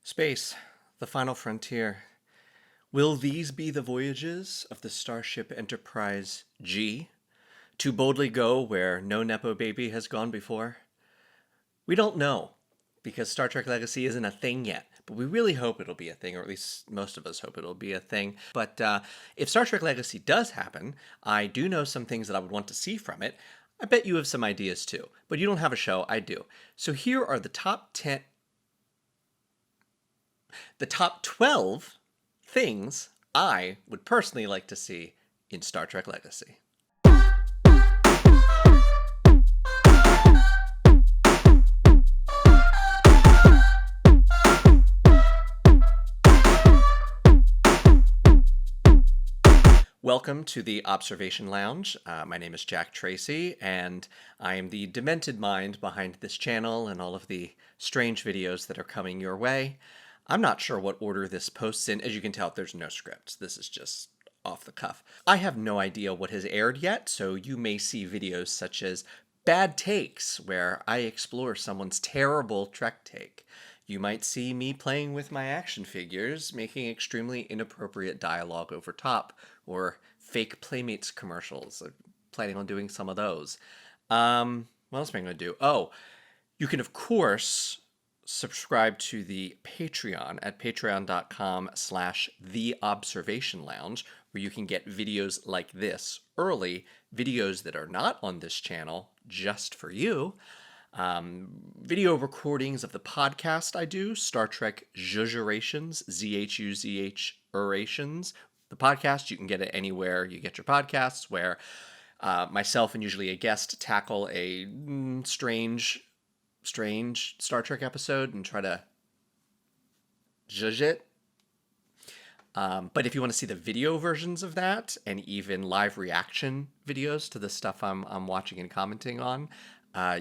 Space, the final frontier. Will these be the voyages of the Starship Enterprise G? To boldly go where no Nepo baby has gone before? We don't know, because Star Trek Legacy isn't a thing yet, but we really hope it'll be a thing, or at least most of us hope it'll be a thing. But if Star Trek Legacy does happen, I do know some things that I would want to see from it. I bet you have some ideas too, but you don't have a show, I do. So here are the top 12 things I would personally like to see in Star Trek Legacy. Welcome to the Observation Lounge. My name is Jack Tracy, and I am the demented mind behind this channel and all of the strange videos that are coming your way. I'm not sure what order this posts in. As you can tell, there's no script. This is just off the cuff. I have no idea what has aired yet, so you may see videos such as Bad Takes, where I explore someone's terrible Trek take. You might see me playing with my action figures, making extremely inappropriate dialogue over top, or fake Playmates commercials. I'm planning on doing some of those. What else am I going to do? Oh, you can, of course, subscribe to the Patreon at patreon.com/theobservationlounge, where you can get videos like this early, videos that are not on this channel just for you. Video recordings of the podcast I do, Star Trek Zhuzh-erations, Zhuzh-erations. The podcast, you can get it anywhere you get your podcasts, where myself and usually a guest tackle a strange Star Trek episode and try to zhuzh it. But if you want to see the video versions of that and even live reaction videos to the stuff I'm watching and commenting on,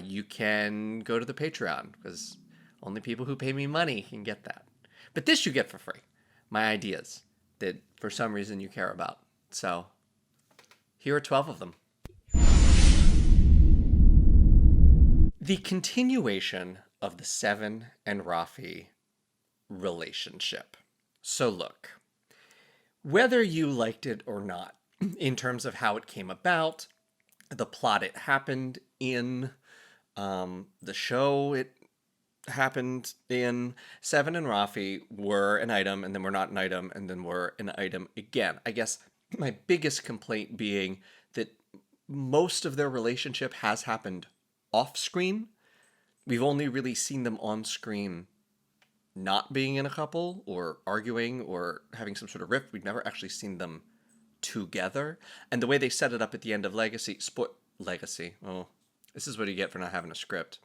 you can go to the Patreon, because only people who pay me money can get that. But this you get for free. My ideas that for some reason you care about. So here are 12 of them. The continuation of the Seven and Rafi relationship. So look, whether you liked it or not, in terms of how it came about, the plot it happened in, the show it happened in, Seven and Rafi were an item, and then were not an item, and then were an item again. I guess my biggest complaint being that most of their relationship has happened off screen. We've only really seen them on screen not being in a couple or arguing or having some sort of rift. We've never actually seen them together. And the way they set it up at the end of Legacy, oh, this is what you get for not having a script.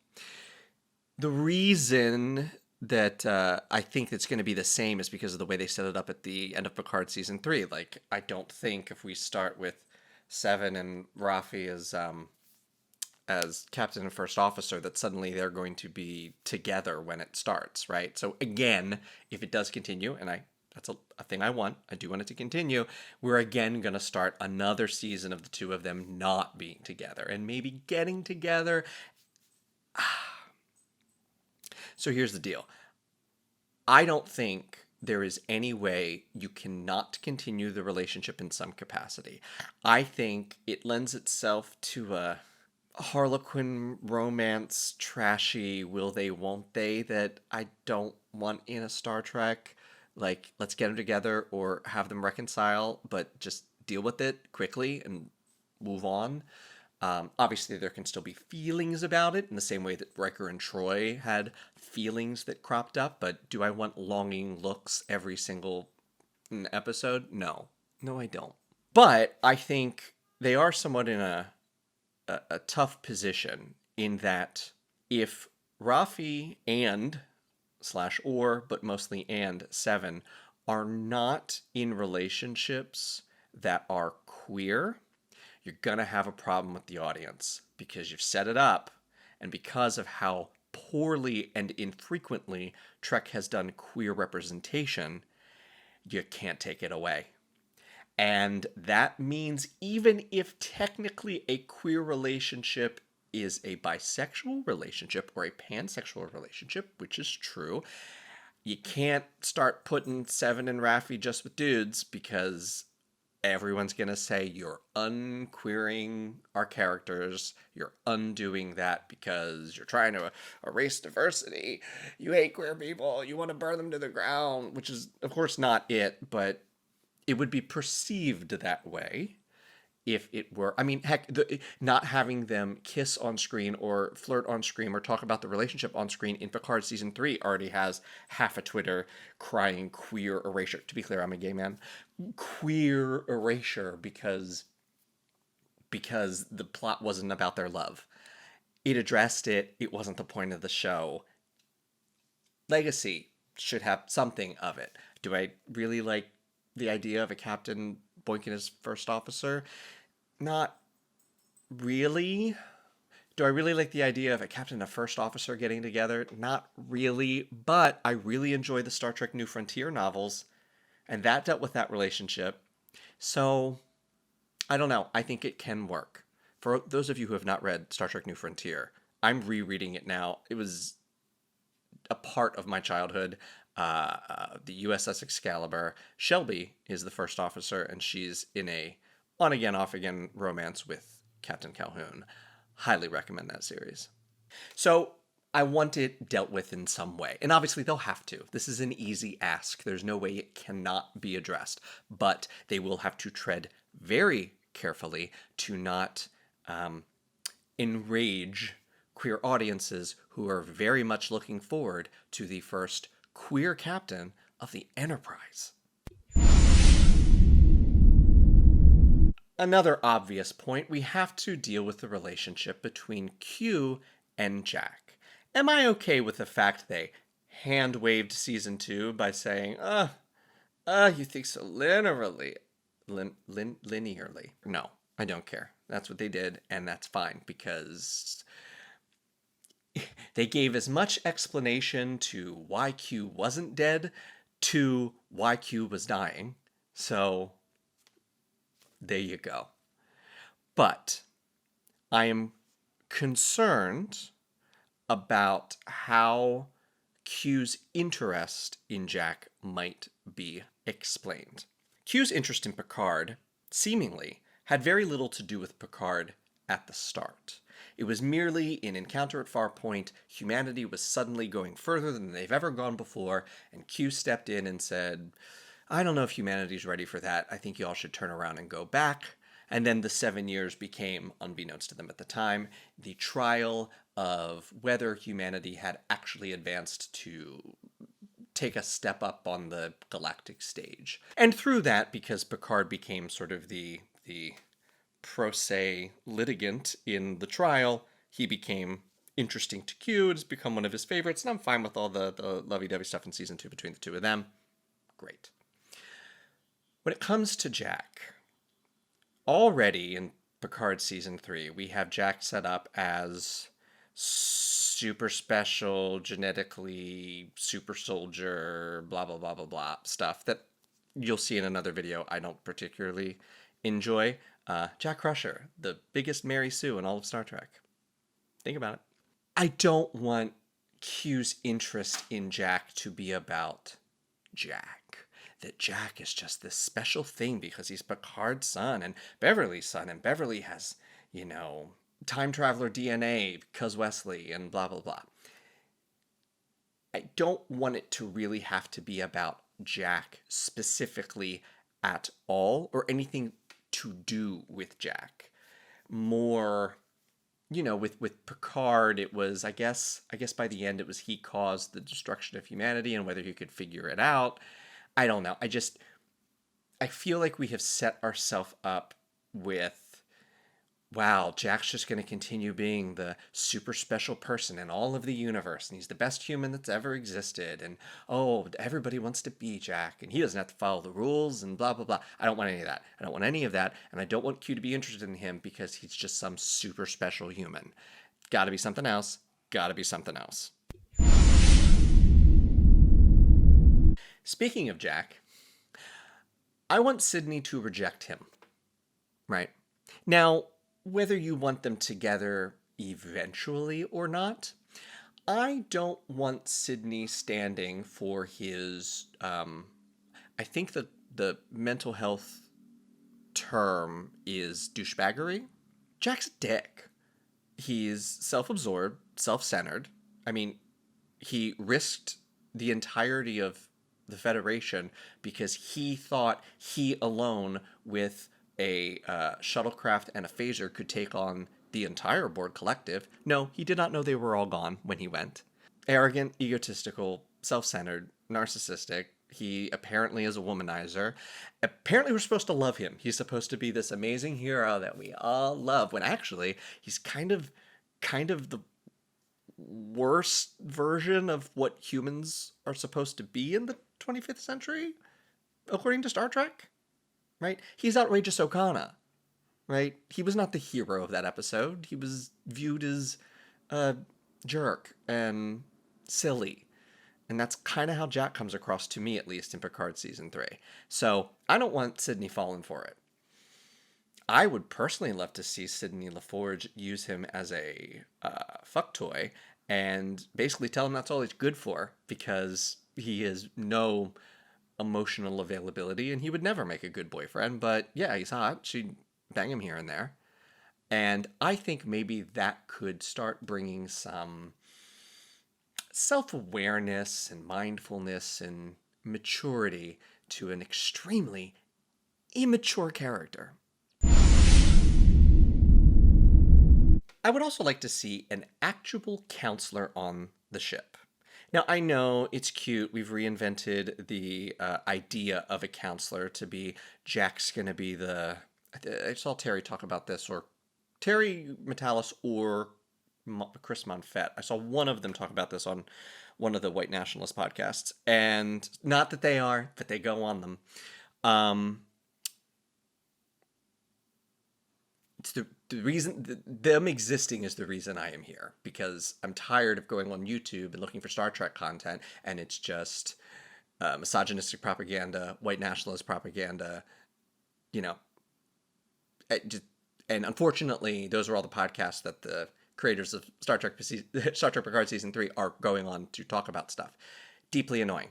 The reason that I think it's going to be the same is because of the way they set it up at the end of Picard Season 3. Like, I don't think if we start with Seven and Rafi as captain and first officer, that suddenly they're going to be together when it starts, right? So again, if it does continue, and that's a thing I want, I do want it to continue, we're again going to start another season of the two of them not being together and maybe getting together. So here's the deal. I don't think there is any way you cannot continue the relationship in some capacity. I think it lends itself to a Harlequin romance, trashy, will they, won't they, that I don't want in a Star Trek. Like, let's get them together or have them reconcile, but just deal with it quickly and move on. Obviously, there can still be feelings about it in the same way that Riker and Troy had feelings that cropped up, but do I want longing looks every single episode? No. No, I don't. But I think they are somewhat in a tough position in that if Rafi and but mostly and Seven are not in relationships that are queer, you're gonna have a problem with the audience because you've set it up, and because of how poorly and infrequently Trek has done queer representation, you can't take it away. And that means even if technically a queer relationship is a bisexual relationship or a pansexual relationship, which is true, You can't start putting Seven and Raffi just with dudes because everyone's going to say you're unqueering our characters. You're undoing that because you're trying to erase diversity. You hate queer people. You want to burn them to the ground, which is, of course, not it, but it would be perceived that way if it were. I mean, heck, not having them kiss on screen or flirt on screen or talk about the relationship on screen in Picard season 3 already has half a Twitter crying queer erasure. To be clear, I'm a gay man. Queer erasure because the plot wasn't about their love. It addressed it. It wasn't the point of the show. Legacy should have something of it. Do I really like the idea of a captain boinking his first officer? Not really. Do I really like the idea of a captain and a first officer getting together? Not really. But I really enjoy the Star Trek New Frontier novels, and that dealt with that relationship. So, I don't know. I think it can work. For those of you who have not read Star Trek New Frontier, I'm rereading it now. It was a part of my childhood. The USS Excalibur. Shelby is the first officer, and she's in a on again, off again romance with Captain Calhoun. Highly recommend that series. So I want it dealt with in some way. And obviously they'll have to. This is an easy ask. There's no way it cannot be addressed. But they will have to tread very carefully to not enrage queer audiences who are very much looking forward to the first queer captain of the Enterprise. Another obvious point, we have to deal with the relationship between Q and Jack. Am I okay with the fact they hand waved season 2 by saying, you think so linearly? Linearly. No, I don't care. That's what they did, and that's fine because they gave as much explanation to why Q wasn't dead to why Q was dying. So there you go. But I am concerned about how Q's interest in Jack might be explained. Q's interest in Picard, seemingly, had very little to do with Picard at the start. It was merely an encounter at Farpoint. Humanity was suddenly going further than they've ever gone before, and Q stepped in and said, I don't know if humanity's ready for that. I think y'all should turn around and go back. And then the 7 years became, unbeknownst to them at the time, the trial of whether humanity had actually advanced to take a step up on the galactic stage. And through that, because Picard became sort of the pro se litigant in the trial, he became interesting to Q. It's become one of his favorites, and I'm fine with all the lovey-dovey stuff in season 2 between the two of them. Great. When it comes to Jack, already in Picard season 3, we have Jack set up as super special, genetically super soldier, blah, blah, blah, blah, blah, stuff that you'll see in another video I don't particularly enjoy. Jack Crusher, the biggest Mary Sue in all of Star Trek. Think about it. I don't want Q's interest in Jack to be about Jack. That Jack is just this special thing because he's Picard's son and Beverly's son, and Beverly has, time traveler DNA because Wesley and blah, blah, blah. I don't want it to really have to be about Jack specifically at all, or anything to do with Jack. More, with Picard, it was, I guess by the end it was he caused the destruction of humanity and whether he could figure it out. I don't know. I feel like we have set ourselves up with, wow, Jack's just going to continue being the super special person in all of the universe, and he's the best human that's ever existed, and everybody wants to be Jack, and he doesn't have to follow the rules, and blah, blah, blah. I don't want any of that. And I don't want Q to be interested in him because he's just some super special human. Gotta be something else. Speaking of Jack, I want Sydney to reject him, right? Now, whether you want them together eventually or not, I don't want Sydney standing for his. I think that the mental health term is douchebaggery. Jack's a dick. He's self absorbed, self centered. I mean, he risked the entirety of the Federation because he thought he alone, with a shuttlecraft and a phaser, could take on the entire Borg collective. No, he did not know they were all gone when he went. Arrogant, egotistical, self centered, narcissistic. He apparently is a womanizer. Apparently, we're supposed to love him. He's supposed to be this amazing hero that we all love, when actually he's kind of the worst version of what humans are supposed to be in the 25th century, according to Star Trek. Right? He's outrageous Okana. Right? He was not the hero of that episode. He was viewed as a jerk and silly. And that's kind of how Jack comes across to me, at least in Picard season 3. So I don't want Sydney falling for it. I would personally love to see Sydney LaForge use him as a fuck toy and basically tell him that's all he's good for, because he has no emotional availability and he would never make a good boyfriend. But yeah, he's hot. She'd bang him here and there. And I think maybe that could start bringing some self-awareness and mindfulness and maturity to an extremely immature character. I would also like to see an actual counselor on the ship. Now, I know it's cute. We've reinvented the idea of a counselor to be Jack's going to be the... I saw Terry talk about this, or Terry Metalis or Chris Monfett. I saw one of them talk about this on one of the white nationalist podcasts. And not that they are, but they go on them. It's the reason, them existing is the reason I am here, because I'm tired of going on YouTube and looking for Star Trek content, and it's just misogynistic propaganda, white nationalist propaganda, you know. And unfortunately, those are all the podcasts that the creators of Star Trek Picard season 3 are going on to talk about stuff. Deeply annoying.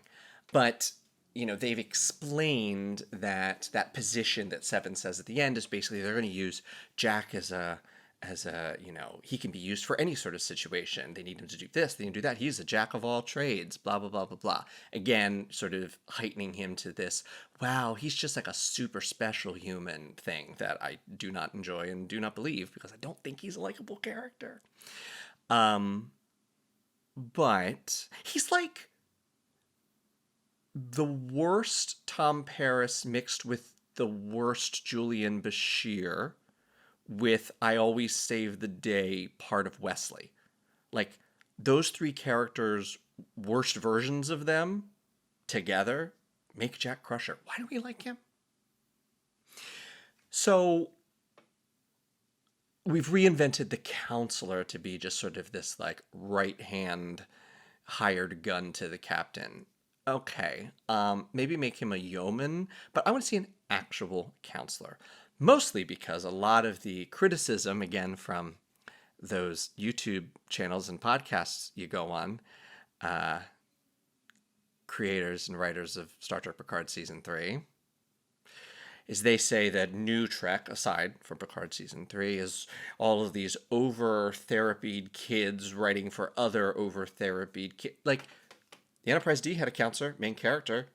But they've explained that position that Seven says at the end is basically they're going to use Jack as a he can be used for any sort of situation. They need him to do this, they need to do that. He's a jack of all trades, blah, blah, blah, blah, blah. Again, sort of heightening him to this, wow, he's just like a super special human thing that I do not enjoy and do not believe, because I don't think he's a likable character. But he's like the worst Tom Paris mixed with the worst Julian Bashir with I Always Save the Day part of Wesley. Like, those three characters, worst versions of them together, make Jack Crusher. Why do we like him? So we've reinvented the counselor to be just sort of this like right-hand hired gun to the captain. Okay, maybe make him a yeoman, but I want to see an actual counselor. Mostly because a lot of the criticism, again, from those YouTube channels and podcasts you go on, creators and writers of Star Trek Picard Season 3, is they say that new Trek, aside from Picard Season 3, is all of these over-therapied kids writing for other over-therapied kids. Like, the Enterprise D had a counselor, main character.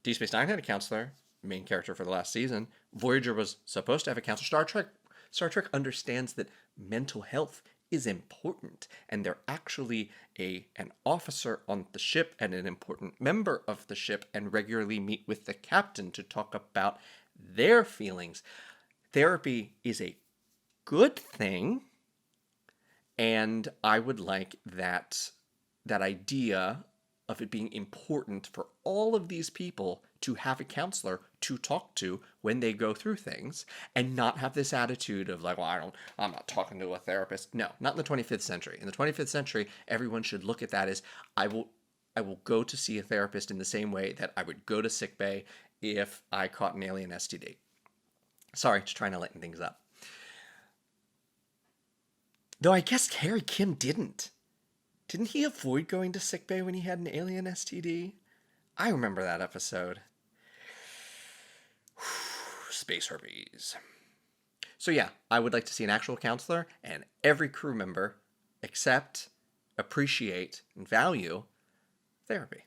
Deep Space Nine had a counselor, main character for the last season. Voyager was supposed to have a counselor. Star Trek understands that mental health is important, and they're actually an officer on the ship and an important member of the ship, and regularly meet with the captain to talk about their feelings. Therapy is a good thing, and I would like that idea of it being important for all of these people to have a counselor to talk to when they go through things, and not have this attitude of like, well, I'm not talking to a therapist. No, not in the 25th century. In the 25th century, everyone should look at that as, I will go to see a therapist in the same way that I would go to sickbay if I caught an alien STD. Sorry, just trying to lighten things up. Though I guess Harry Kim didn't. Didn't he avoid going to sickbay when he had an alien STD? I remember that episode. Space herpes. So yeah, I would like to see an actual counselor and every crew member accept, appreciate, and value therapy.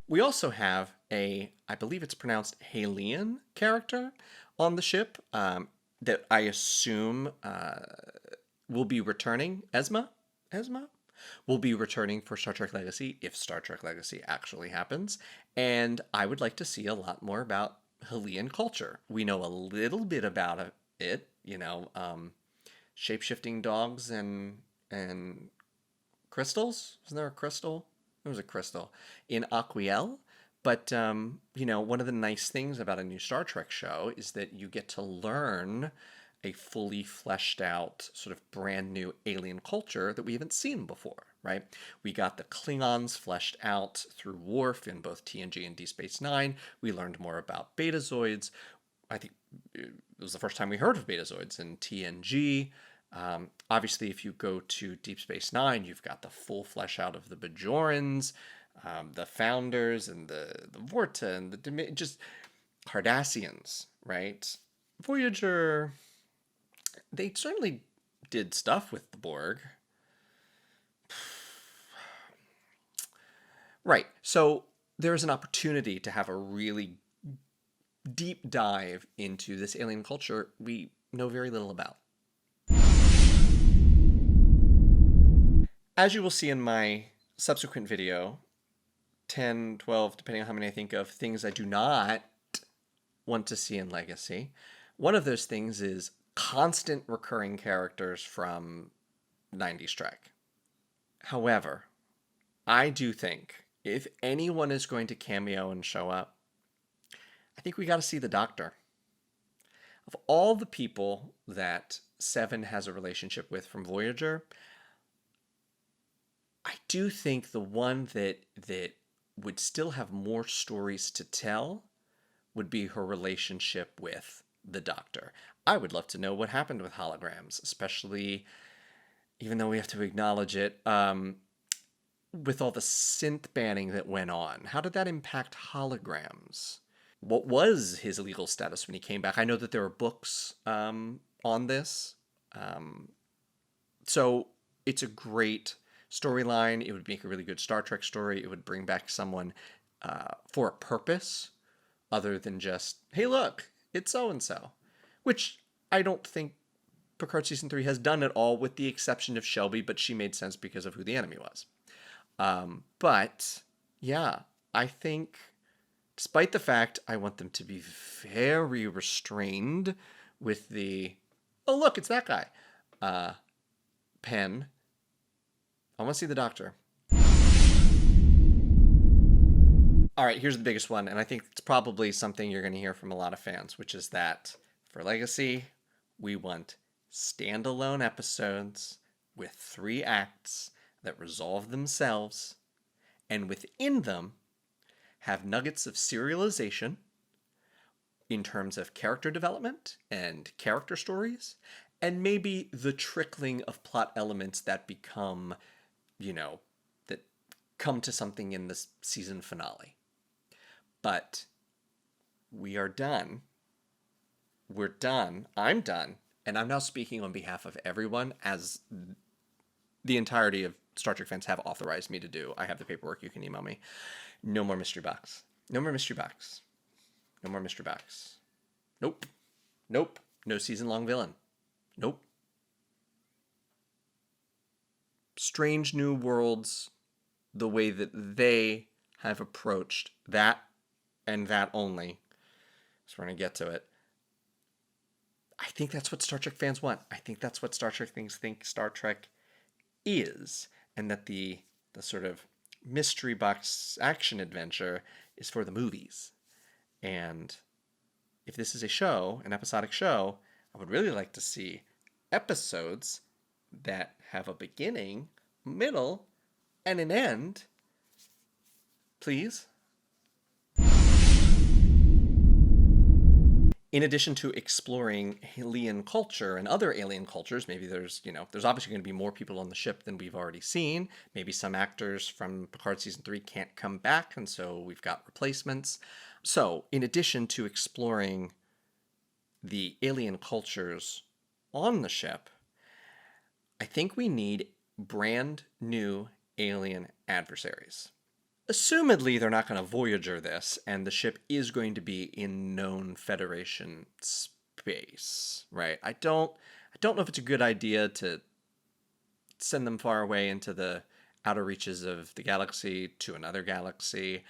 We also have I believe it's pronounced Halian character on the ship that I assume will be returning. Esma will be returning for Star Trek Legacy if Star Trek Legacy actually happens. And I would like to see a lot more about Halian culture. We know a little bit about it, shape-shifting dogs and crystals. Wasn't there a crystal? It was a crystal in Aquiel. But, one of the nice things about a new Star Trek show is that you get to learn a fully fleshed out, sort of brand new alien culture that we haven't seen before, right? We got the Klingons fleshed out through Worf in both TNG and Deep Space Nine. We learned more about Betazoids. I think it was the first time we heard of Betazoids in TNG. Obviously, if you go to Deep Space Nine, you've got the full flesh out of the Bajorans, the Founders, and the Vorta, and the just Cardassians, right? Voyager, they certainly did stuff with the Borg. Right. So there's an opportunity to have a really deep dive into this alien culture we know very little about. As you will see in my subsequent video, 10, 12, depending on how many I think of, things I do not want to see in Legacy. One of those things is constant recurring characters from 90s Trek. However, I do think if anyone is going to cameo and show up, I think we got to see the Doctor. Of all the people that Seven has a relationship with from Voyager, I do think the one that would still have more stories to tell would be her relationship with the Doctor. I would love to know what happened with holograms, especially, even though we have to acknowledge it, with all the synth banning that went on. How did that impact holograms? What was his legal status when he came back? I know that there are books on this. So it's a great storyline. It would make a really good Star Trek story. It would bring back someone for a purpose other than just, hey, look, it's so-and-so. Which I don't think Picard Season 3 has done at all, with the exception of Shelby, but she made sense because of who the enemy was. But, yeah, I think, despite the fact I want them to be very restrained with the, oh, look, it's that guy, pen, I want to see the Doctor. All right, here's the biggest one, and I think it's probably something you're going to hear from a lot of fans, which is that for Legacy, we want standalone episodes with 3 acts that resolve themselves, and within them have nuggets of serialization in terms of character development and character stories, and maybe the trickling of plot elements that become, that come to something in the season finale. But we are done. We're done. I'm done. And I'm now speaking on behalf of everyone, as the entirety of Star Trek fans have authorized me to do. I have the paperwork. You can email me. No more mystery box. No more mystery box. No more mystery box. Nope. Nope. No season-long villain. Nope. Strange New Worlds, the way that they have approached that and that only, so we're going to get to it. I think that's what Star Trek fans want. I think that's what Star Trek fans think Star Trek is, and that the sort of mystery box action adventure is for the movies. And if this is a show, an episodic show, I would really like to see episodes that have a beginning, middle, and an end. Please. In addition to exploring alien culture and other alien cultures, maybe there's obviously going to be more people on the ship than we've already seen. Maybe some actors from Picard season 3 can't come back, and so we've got replacements. So, in addition to exploring the alien cultures on the ship, I think we need brand new alien adversaries. Assumedly, they're not going to Voyager this, and the ship is going to be in known Federation space, right? I don't know if it's a good idea to send them far away into the outer reaches of the galaxy to another galaxy.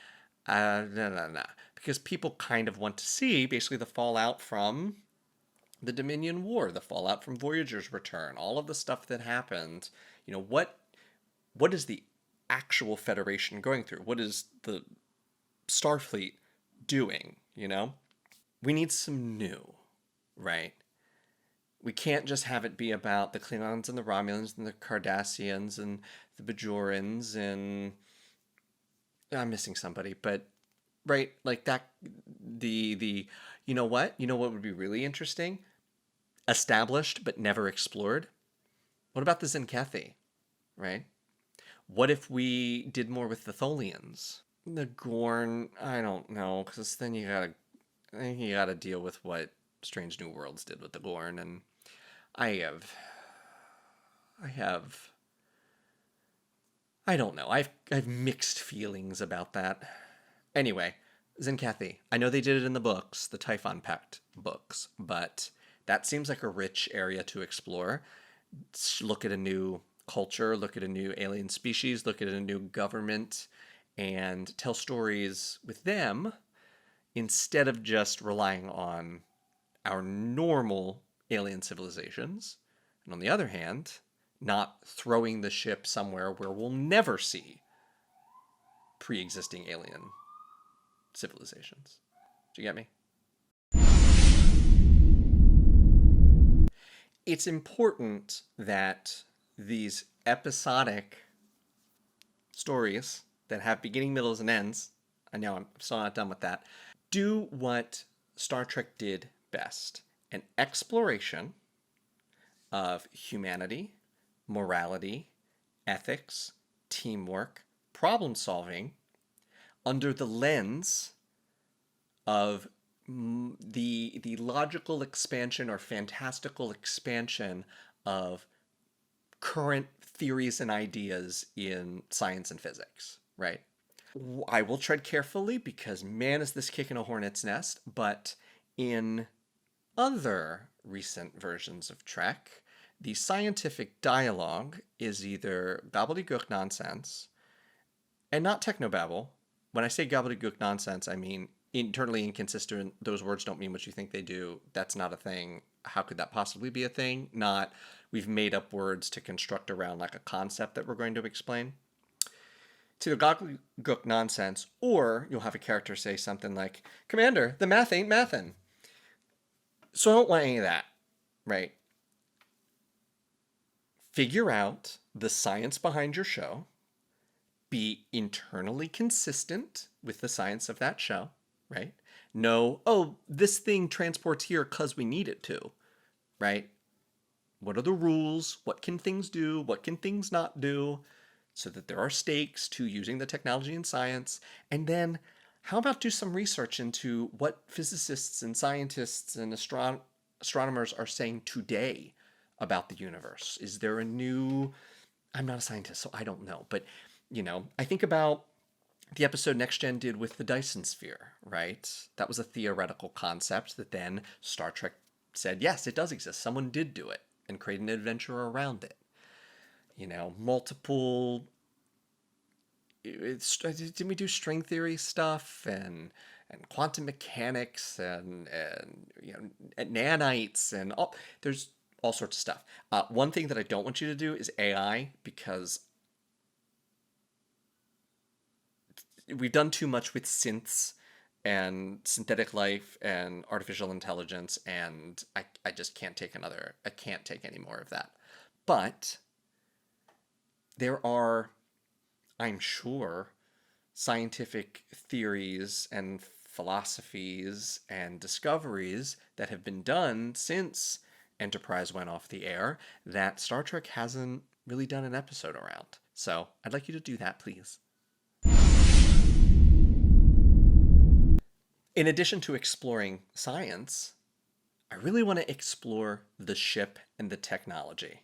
No. Because people kind of want to see basically the fallout from the Dominion War, the fallout from Voyager's return, all of the stuff that happened. What is the actual Federation going through? What is the Starfleet doing? We need some new, right? We can't just have it be about the Klingons and the Romulans and the Cardassians and the Bajorans and I'm missing somebody, but right, like that. The you know what would be really interesting? Established but never explored. What about the Zenkethi, right? What if we did more with the Tholians? The Gorn, I don't know, because then I think you gotta deal with what Strange New Worlds did with the Gorn, and I have, I have, I don't know. I've mixed feelings about that. Anyway, Zenkethi. I know they did it in the books, the Typhon Pact books, but that seems like a rich area to explore. Look at a new culture, look at a new alien species, look at a new government, and tell stories with them instead of just relying on our normal alien civilizations. And on the other hand, not throwing the ship somewhere where we'll never see pre existing alien civilizations. Do you get me? It's important that these episodic stories that have beginning, middles, and ends, I know I'm still not done with that, do what Star Trek did best: an exploration of humanity, morality, ethics, teamwork, problem solving under the lens of the logical expansion or fantastical expansion of current theories and ideas in science and physics, right? I will tread carefully because man is this kick in a hornet's nest, but in other recent versions of Trek, the scientific dialogue is either gobbledygook nonsense and not technobabble. When I say gobbledygook nonsense, I mean internally inconsistent. Those words don't mean what you think they do. That's not a thing. How could that possibly be a thing? Not we've made up words to construct around like a concept that we're going to explain. It's either gobbledygook nonsense, or you'll have a character say something like, Commander, the math ain't mathin'. So I don't want any of that, right? Figure out the science behind your show, be internally consistent with the science of that show, right? No, oh, this thing transports here because we need it to, right? What are the rules? What can things do? What can things not do? So that there are stakes to using the technology and science. And then how about do some research into what physicists and scientists and astronomers are saying today about the universe? Is there a new... I'm not a scientist, so I don't know. But, I think about the episode Next Gen did with the Dyson Sphere, right? That was a theoretical concept that then Star Trek said, yes, it does exist. Someone did do it and create an adventure around it. Multiple... Didn't we do string theory stuff and quantum mechanics and nanites and all? There's all sorts of stuff. One thing that I don't want you to do is AI, because we've done too much with synths and synthetic life and artificial intelligence, and I just can't take any more of that. But there are, I'm sure, scientific theories and philosophies and discoveries that have been done since Enterprise went off the air that Star Trek hasn't really done an episode around. So I'd like you to do that, please. In addition to exploring science, I really want to explore the ship and the technology.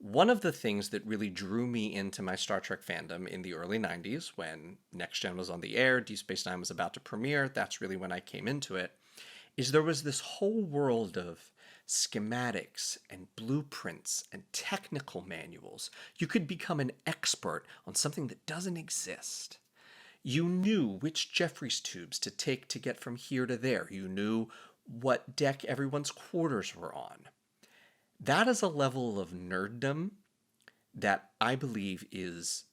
One of the things that really drew me into my Star Trek fandom in the early 90s, when Next Gen was on the air, Deep Space Nine was about to premiere, that's really when I came into it, is there was this whole world of schematics and blueprints and technical manuals. You could become an expert on something that doesn't exist. You knew which Jeffries tubes to take to get from here to there. You knew what deck everyone's quarters were on. That is a level of nerddom that I believe is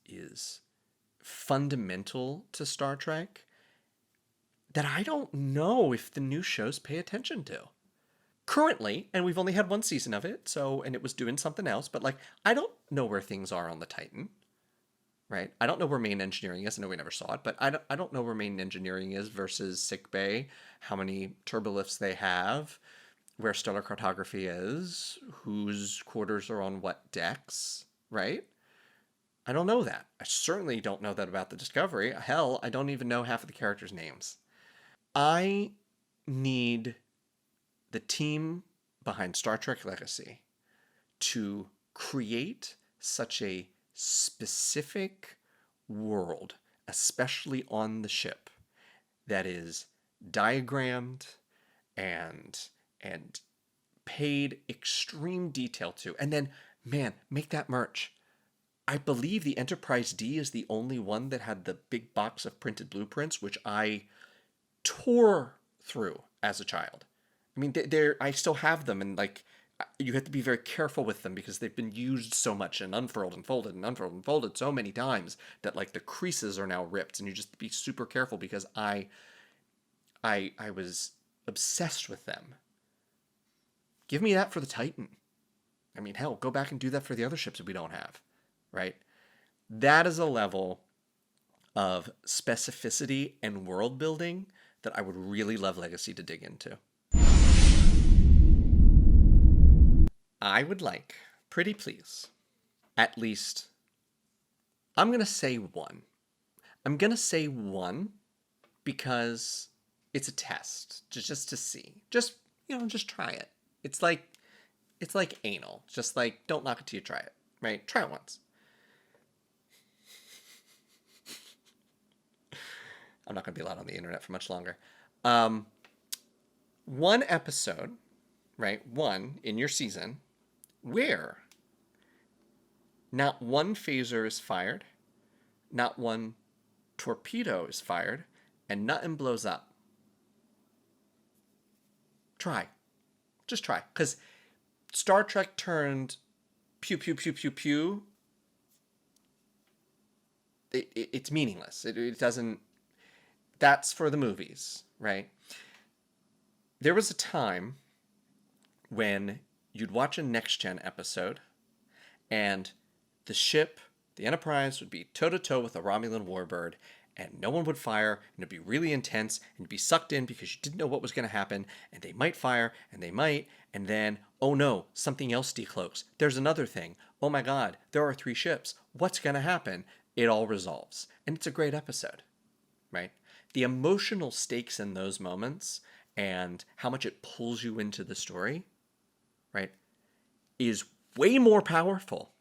fundamental to Star Trek that I don't know if the new shows pay attention to. Currently, and we've only had one season of it, and it was doing something else, but like, I don't know where things are on the Titan, right? I don't know where main engineering is. I know we never saw it, but I don't know where main engineering is versus sickbay, how many turbolifts they have, where stellar cartography is, whose quarters are on what decks, right? I don't know that. I certainly don't know that about the Discovery. Hell, I don't even know half of the characters' names. I need the team behind Star Trek Legacy to create such a specific world, especially on the ship, that is diagrammed and paid extreme detail to. And then, man, make that merch. I believe the Enterprise D is the only one that had the big box of printed blueprints, which I tore through as a child. I mean, I still have them, and like, you have to be very careful with them because they've been used so much and unfurled and folded and unfurled and folded so many times that like the creases are now ripped, and you just be super careful because I was obsessed with them. Give me that for the Titan. I mean, hell, go back and do that for the other ships that we don't have, right? That is a level of specificity and world building that I would really love Legacy to dig into. I would like, pretty please, at least, I'm going to say one. I'm going to say one because it's a test, just to see. Just try it. It's like anal. Just like, don't knock it till you try it, right? Try it once. I'm not going to be allowed on the internet for much longer. One episode, right? One in your season where not one phaser is fired, not one torpedo is fired, and nothing blows up. Try. Just try. Because Star Trek turned pew, pew, pew, pew, pew. It's meaningless. It doesn't... That's for the movies, right? There was a time when you'd watch a Next Gen episode, and the ship, the Enterprise, would be toe-to-toe with a Romulan warbird, and no one would fire, and it'd be really intense, and you'd be sucked in because you didn't know what was going to happen, and they might fire, and they might, and then, oh no, something else decloaks. There's another thing. Oh my god, there are 3 ships. What's going to happen? It all resolves. And it's a great episode, right? The emotional stakes in those moments and how much it pulls you into the story, right, is way more powerful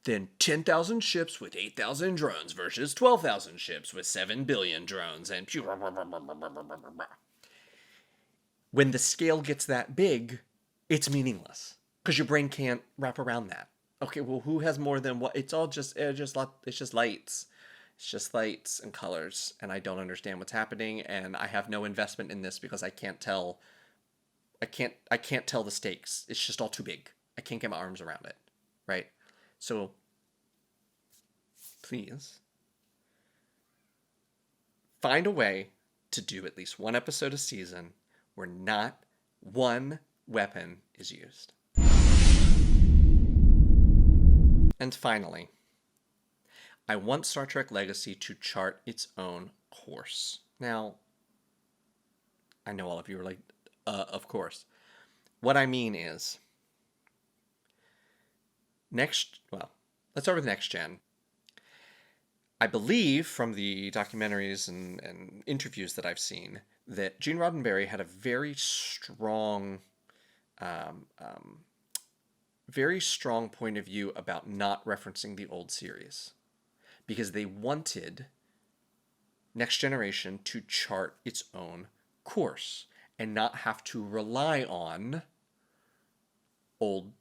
than 10,000 ships with 8,000 drones versus 12,000 ships with 7 billion drones and pew. When the scale gets that big, it's meaningless because your brain can't wrap around that. Okay, well, who has more than what? It's just lights. It's just lights and colors, and I don't understand what's happening, and I have no investment in this because I can't tell the stakes. It's just all too big. I can't get my arms around it, right? So, please, find a way to do at least one episode a season where not one weapon is used. And finally, I want Star Trek Legacy to chart its own course. Now, I know all of you are like, of course. What I mean is, let's start with Next Gen. I believe from the documentaries and interviews that I've seen that Gene Roddenberry had a um, um, very strong point of view about not referencing the old series because they wanted Next Generation to chart its own course and not have to rely on old,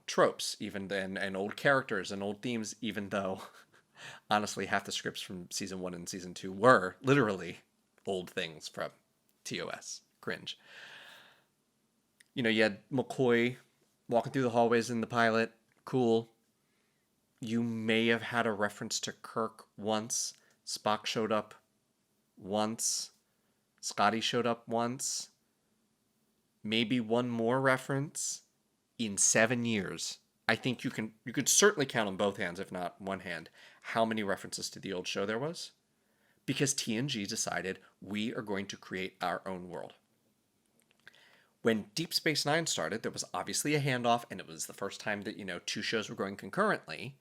tropes, even then, and old characters and old themes, even though honestly half the scripts from season 1 and season 2 were literally old things from TOS. Cringe. You had McCoy walking through the hallways in the pilot. Cool. You may have had a reference to Kirk once. Spock showed up once. Scotty showed up once. Maybe one more reference in 7 years. I think you could certainly count on both hands, if not one hand, how many references to the old show there was. Because TNG decided we are going to create our own world. When Deep Space Nine started, there was obviously a handoff, and it was the first time that, two shows were going concurrently.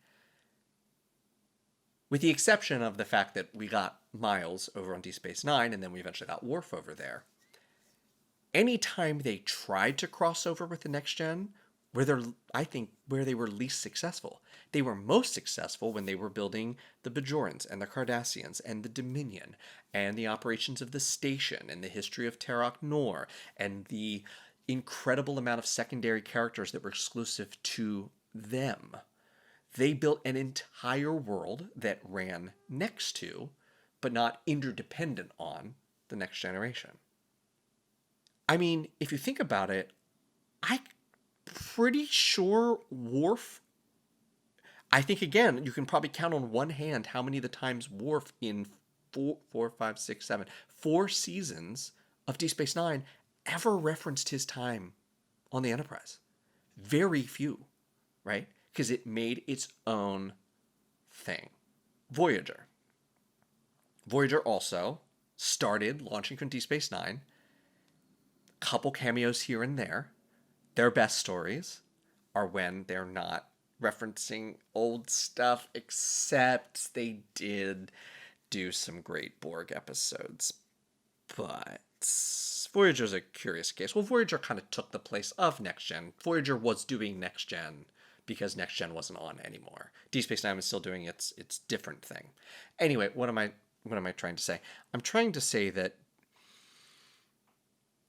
With the exception of the fact that we got Miles over on Deep Space Nine, and then we eventually got Worf over there. Anytime they tried to cross over with the Next Gen, where they were least successful. They were most successful when they were building the Bajorans and the Cardassians and the Dominion and the operations of the station and the history of Terok Nor and the incredible amount of secondary characters that were exclusive to them. They built an entire world that ran next to, but not interdependent on, the Next Generation. I mean, if you think about it, I'm pretty sure Worf, I think, again, you can probably count on one hand how many of the times Worf in 4 seasons of Deep Space Nine ever referenced his time on the Enterprise. Very few, right? Because it made its own thing. Voyager also started launching from Deep Space Nine. Couple cameos here and there. Their best stories are when they're not referencing old stuff, except they did do some great Borg episodes. But Voyager's a curious case. Well, Voyager kind of took the place of Next Gen. Voyager was doing Next Gen because Next Gen wasn't on anymore. Deep Space Nine was still doing its different thing. Anyway, what am I trying to say? I'm trying to say that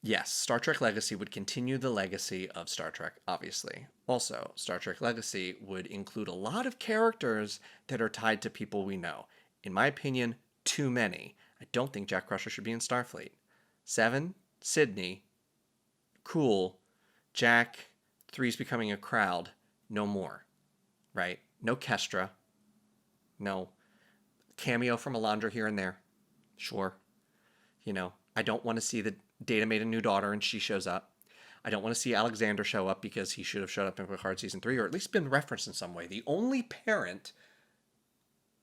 yes, Star Trek Legacy would continue the legacy of Star Trek, obviously. Also, Star Trek Legacy would include a lot of characters that are tied to people we know. In my opinion, too many. I don't think Jack Crusher should be in Starfleet. 7, Sydney, cool. Jack, 3's becoming a crowd. No more, right? No Kestra. No. Cameo from Alondra here and there. Sure. I don't want to see that Data made a new daughter and she shows up. I don't want to see Alexander show up because he should have showed up in Picard Season 3 or at least been referenced in some way. The only parent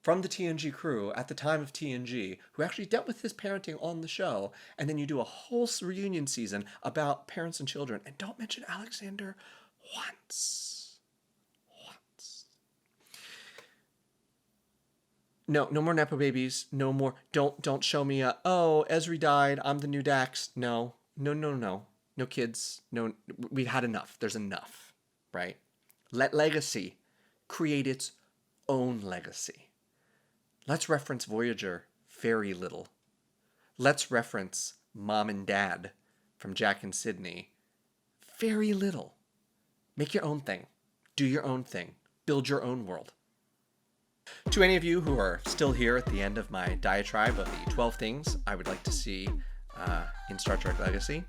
from the TNG crew at the time of TNG who actually dealt with his parenting on the show, and then you do a whole reunion season about parents and children and don't mention Alexander once. No more Nepo babies. No more. Don't show me Ezri died. I'm the new Dax. No. No kids. No, we had enough. There's enough, right? Let Legacy create its own legacy. Let's reference Voyager very little. Let's reference Mom and Dad from Jack and Sydney very little. Make your own thing. Do your own thing. Build your own world. To any of you who are still here at the end of my diatribe of the 12 things I would like to see in Star Trek Legacy,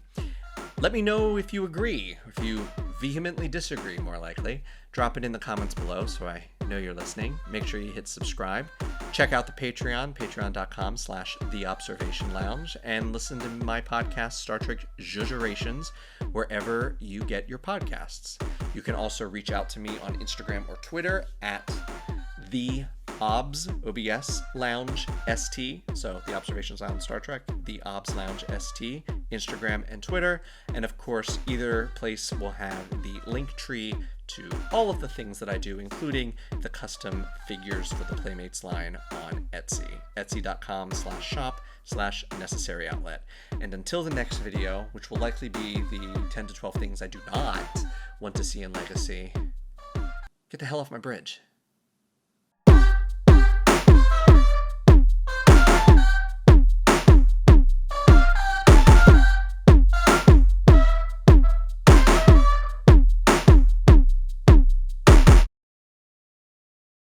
let me know if you agree, if you vehemently disagree, more likely. Drop it in the comments below so I know you're listening. Make sure you hit subscribe. Check out the Patreon, patreon.com/theobservationlounge, and listen to my podcast, Star Trek Zhuzh-erations, wherever you get your podcasts. You can also reach out to me on Instagram or Twitter at the OBS, OBS Lounge ST, so the Observations Lounge Star Trek, the OBS Lounge ST, Instagram and Twitter. And of course, either place will have the link tree to all of the things that I do, including the custom figures for the Playmates line on Etsy, etsy.com/shop/necessary outlet. And until the next video, which will likely be the 10 to 12 things I do not want to see in Legacy, get the hell off my bridge.